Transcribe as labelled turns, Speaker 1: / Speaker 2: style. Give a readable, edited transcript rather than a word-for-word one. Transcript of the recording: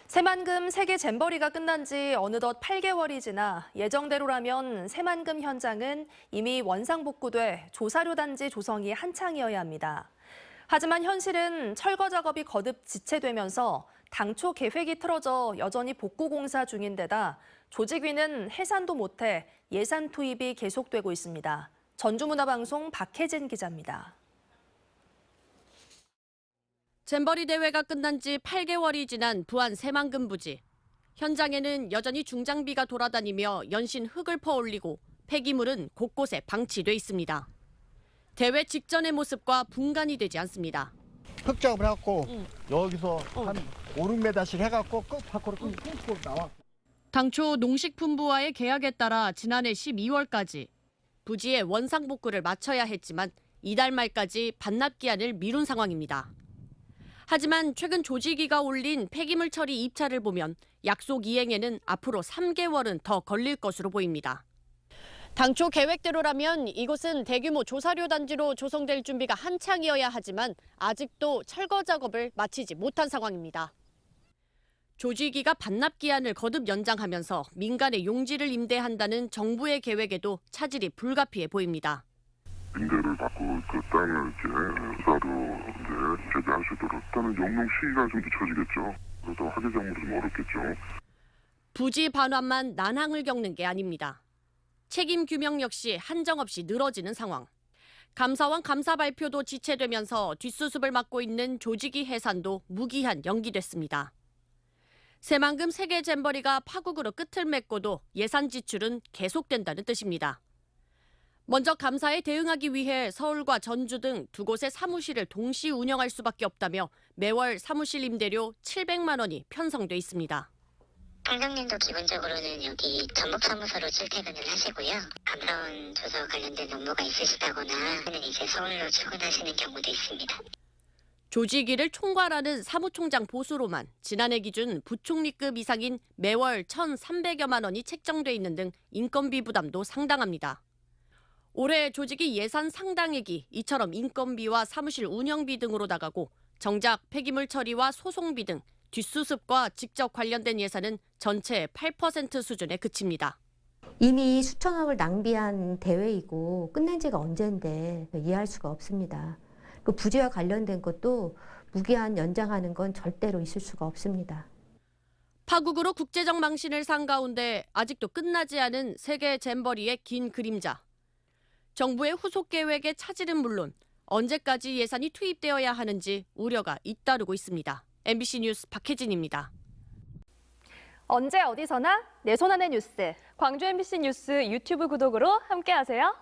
Speaker 1: 새만금 세계 잼버리가 끝난 지 어느덧 8개월이 지나 예정대로라면 새만금 현장은 이미 원상복구돼 조사료 단지 조성이 한창이어야 합니다. 하지만 현실은 철거 작업이 거듭 지체되면서 당초 계획이 틀어져 여전히 복구 공사 중인 데다 조직위는 해산도 못해 예산 투입이 계속되고 있습니다. 전주문화방송 박혜진 기자입니다.
Speaker 2: 잼버리 대회가 끝난 지 8개월이 지난 부안 새만금 부지. 현장에는 여전히 중장비가 돌아다니며 연신 흙을 퍼올리고 폐기물은 곳곳에 방치돼 있습니다. 대회 직전의 모습과 분간이 되지 않습니다.
Speaker 3: 흙작업을 해갖고 여기서 한 5, 6m씩 해갖고 끝 밖으로 끊고 나와.
Speaker 2: 당초 농식품부와의 계약에 따라 지난해 12월까지 부지의 원상복구를 마쳐야 했지만 이달 말까지 반납 기한을 미룬 상황입니다. 하지만 최근 조직위가 올린 폐기물 처리 입찰을 보면 약속 이행에는 앞으로 3개월은 더 걸릴 것으로 보입니다. 당초 계획대로라면 이곳은 대규모 조사료 단지로 조성될 준비가 한창이어야 하지만 아직도 철거 작업을 마치지 못한 상황입니다. 조직위가 반납 기한을 거듭 연장하면서 민간의 용지를 임대한다는 정부의 계획에도 차질이 불가피해 보입니다.
Speaker 4: 임대를 받고 그 땅을 이렇게 조사로 이제 재개할 수 있도록 일단은 용역 시기가 좀 늦춰지겠죠. 그래도 화재작물도 좀 어렵겠죠.
Speaker 2: 부지 반환만 난항을 겪는 게 아닙니다. 책임 규명 역시 한정없이 늘어지는 상황. 감사원 감사 발표도 지체되면서 뒷수습을 맡고 있는 조직위 해산도 무기한 연기됐습니다. 새만금 세계 잼버리가 파국으로 끝을 맺고도 예산 지출은 계속된다는 뜻입니다. 먼저 감사에 대응하기 위해 서울과 전주 등 두 곳의 사무실을 동시 운영할 수밖에 없다며 매월 사무실 임대료 700만 원이 편성돼 있습니다.
Speaker 5: 당장님도 기본적으로는 여기 전북사무소로 출퇴근을 하시고요. 감사원 조사 관련된 업무가 있으시다거나 하면 이제 서울로 출근하시는 경우도 있습니다.
Speaker 2: 조직위를 총괄하는 사무총장 보수로만 지난해 기준 부총리급 이상인 매월 1,300여만 원이 책정돼 있는 등 인건비 부담도 상당합니다. 올해 조직위 예산 상당액이 이처럼 인건비와 사무실 운영비 등으로 나가고 정작 폐기물 처리와 소송비 등 뒷수습과 직접 관련된 예산은 전체의 8% 수준에 그칩니다.
Speaker 6: 이미 수천억을 낭비한 대회이고 끝난 지가 언젠데 이해할 수가 없습니다. 그 부지와 관련된 것도 무기한 연장하는 건 절대로 있을 수가 없습니다.
Speaker 2: 파국으로 국제적 망신을 산 가운데 아직도 끝나지 않은 세계 잼버리의 긴 그림자. 정부의 후속 계획의 차질은 물론 언제까지 예산이 투입되어야 하는지 우려가 잇따르고 있습니다. MBC 뉴스 박혜진입니다.
Speaker 7: 언제 어디서나 내 손 안의 뉴스. 광주 MBC 뉴스 유튜브 구독으로 함께하세요.